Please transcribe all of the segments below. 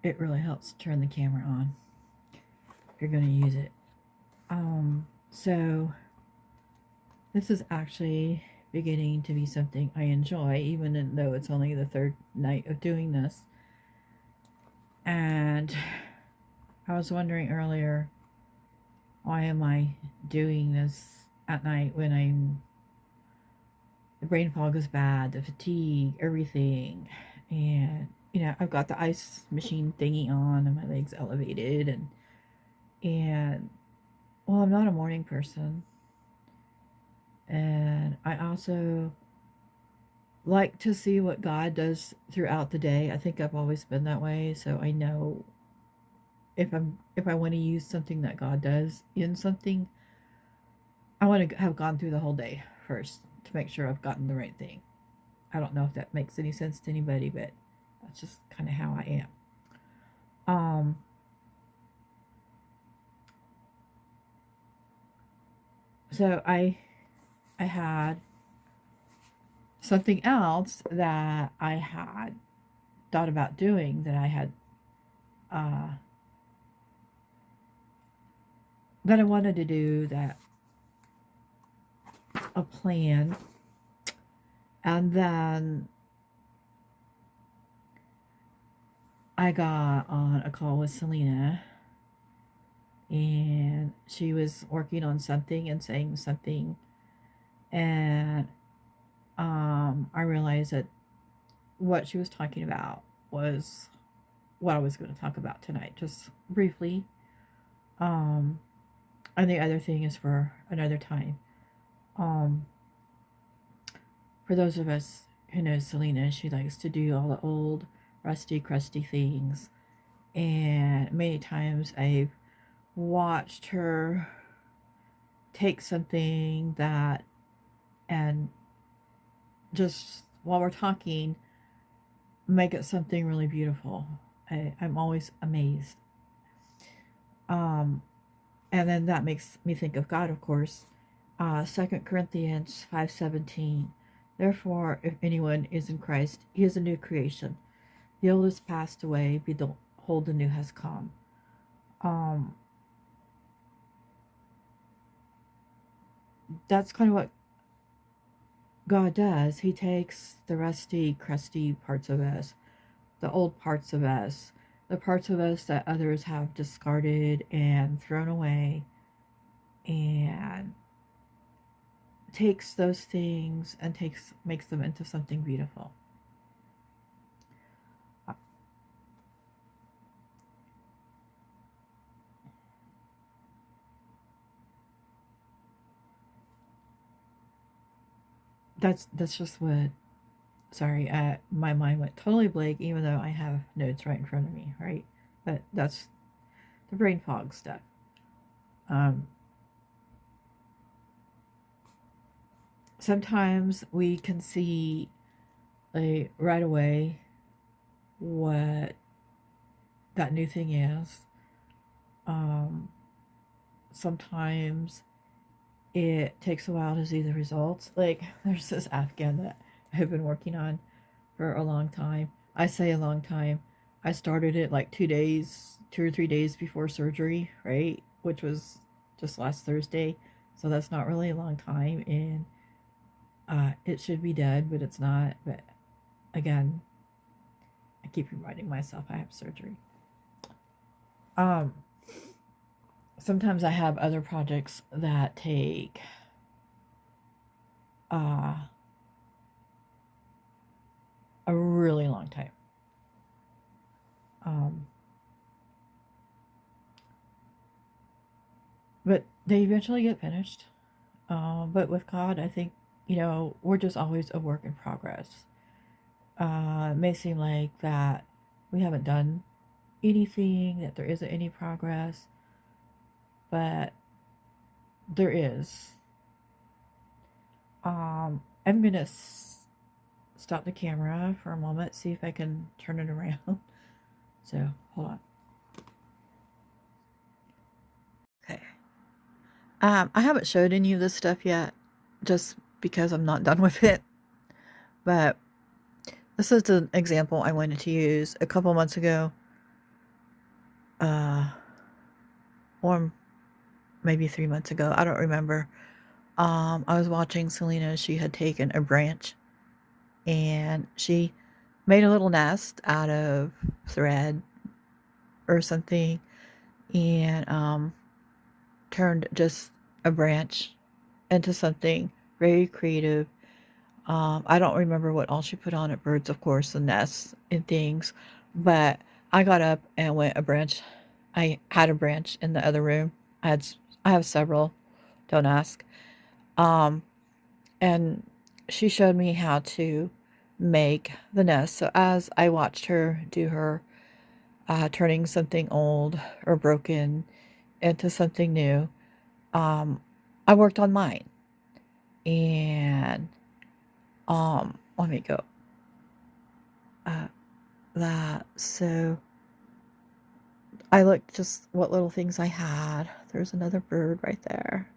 it really helps turn the camera on if you're going to use it. So this is actually beginning to be something I enjoy, even though it's only the third night of doing this. And I was wondering earlier, why am I doing this at night when the brain fog is bad, the fatigue, everything. And, I've got the ice machine thingy on and my legs elevated. And well, I'm not a morning person. And I also like to see what God does throughout the day. I think I've always been that way. So I know if I want to use something that God does in something, I want to have gone through the whole day first to make sure I've gotten the right thing. I don't know if that makes any sense to anybody, but that's just kind of how I am. So I had something else that I had thought about doing, that I had that I wanted to do, that a plan. And then I got on a call with Selena, and she was working on something and saying something, and I realized that what she was talking about was what I was going to talk about tonight, just briefly. And the other thing is for another time. For those of us who know Selena, she likes to do all the old, rusty, crusty things. And many times I've watched her take something that, and just while we're talking, make it something really beautiful. I'm always amazed. And then that makes me think of God, of course. 2 Corinthians 5:17. Therefore, if anyone is in Christ, he is a new creation. The old has passed away, behold, the new has come. That's kind of what God does. He takes the rusty, crusty parts of us, the old parts of us, the parts of us that others have discarded and thrown away, and takes those things and makes them into something beautiful. That's just what. Sorry, my mind went totally blank, even though I have notes right in front of me, right? But that's the brain fog stuff. Sometimes we can see right away what that new thing is. Sometimes it takes a while to see the results. Like, there's this Afghan that I've been working on for a long time. I say a long time. I started it like 2 or 3 days before surgery, right? Which was just last Thursday. So that's not really a long time. And it should be dead, but it's not. But again, I keep reminding myself I have surgery. Sometimes I have other projects that take a really long time. But they eventually get finished. But with God, I think, we're just always a work in progress. It may seem like that we haven't done anything, that there isn't any progress, but there is. I'm going to stop the camera for a moment, see if I can turn it around. So, hold on. Okay. I haven't showed any of this stuff yet, just because I'm not done with it. But this is an example I wanted to use a couple months ago. or maybe 3 months ago. I don't remember. I was watching Selena. She had taken a branch and she made a little nest out of thread or something, and turned just a branch into something very creative. I don't remember what all she put on it, birds, of course, and nests and things, but I got up and went a branch. I had a branch in the other room. I have several, don't ask. Um, and she showed me how to make the nest. So as I watched her do her turning something old or broken into something new, I worked on mine. And let me go. Uh, that so I looked just what little things I had. There's another bird right there.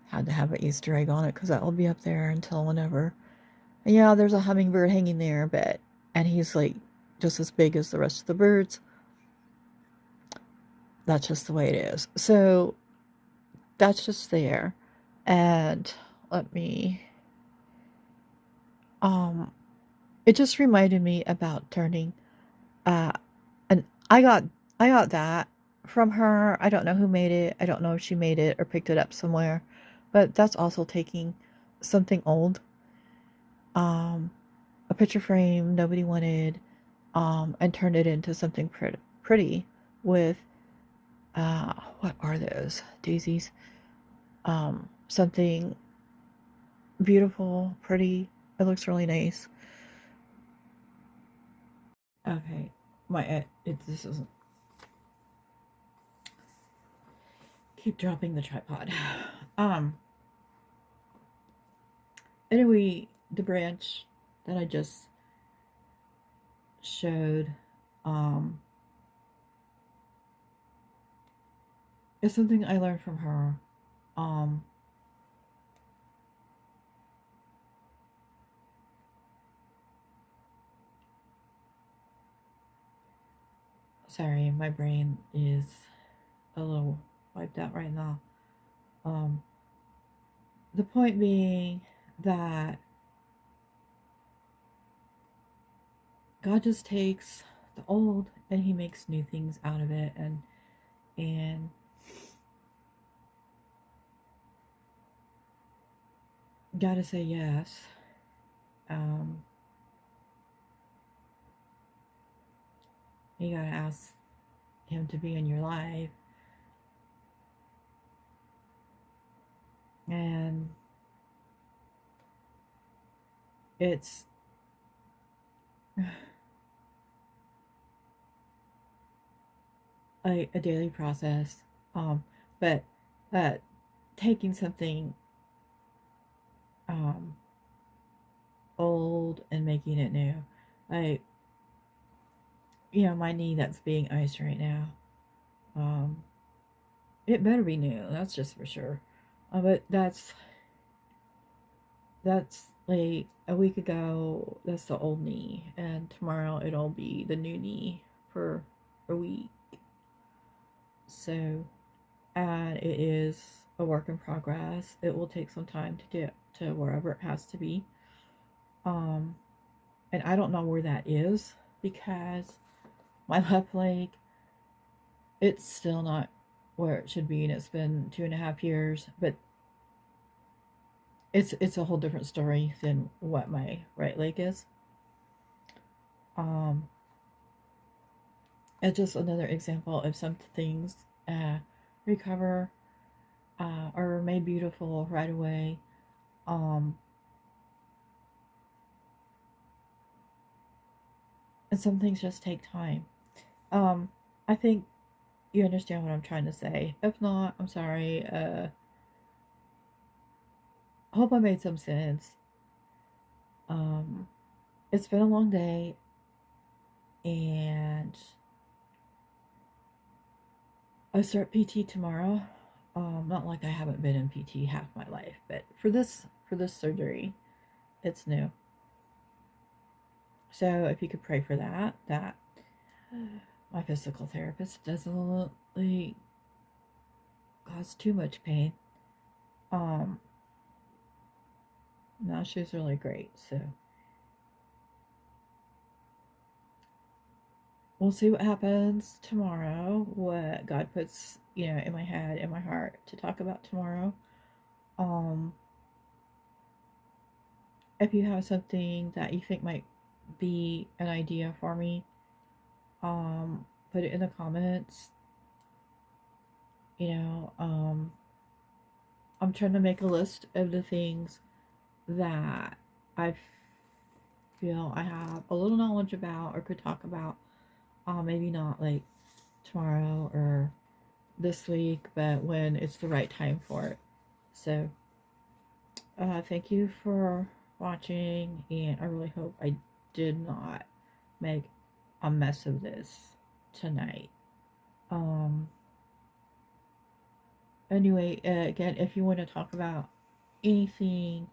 Had to have an Easter egg on it because that will be up there until whenever. And yeah, there's a hummingbird hanging there, but and he's like just as big as the rest of the birds. That's just the way it is. So that's just there. And let me um it just reminded me about turning uh and I got that from her. I don't know who made it. I don't know if she made it or picked it up somewhere. But that's also taking something old, um a picture frame nobody wanted, and turned it into something pretty with what are those? Daisies. Something beautiful, pretty. It looks really nice. Okay, this doesn't keep dropping the tripod. Um. Anyway, the branch that I just showed, um, is something I learned from her. Um, Sorry, my brain is a little wiped out right now. Um, the point being that God just takes the old and He makes new things out of it, and gotta say yes. Um, you gotta ask Him to be in your life, and it's a daily process. But uh, taking something um, old and making it new. Like, my knee that's being iced right now. Um, it better be new. That's just for sure. But that's like a week ago. That's the old knee, and tomorrow it'll be the new knee for a week. So, and it is a work in progress. It will take some time to get to wherever it has to be. Um, and I don't know where that is because my left leg, it's still not where it should be, and it's been 2.5 years. But it's a whole different story than what my right leg is. Um, it's just another example of some things recover are made beautiful right away. Um, and some things just take time. Um, I think you understand what I'm trying to say. If not, I'm sorry. Hope I made some sense. Um, it's been a long day, and I start PT tomorrow. Not like I haven't been in PT half my life, but for this surgery, it's new. So if you could pray for that my physical therapist doesn't really cause too much pain. Um, no, she's really great. So we'll see what happens tomorrow. What God puts, in my head, in my heart to talk about tomorrow. Um, if you have something that you think might be an idea for me, put it in the comments. I'm trying to make a list of the things that I feel I have a little knowledge about or could talk about. Maybe not like tomorrow or this week, but when it's the right time for it. So, thank you for watching, and I really hope I did not make a mess of this tonight. Anyway, again, if you want to talk about anything,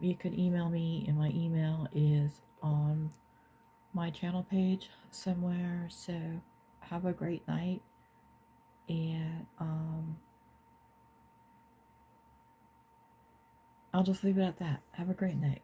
you can email me, and my email is on my channel page somewhere. So have a great night, and I'll just leave it at that. Have a great night.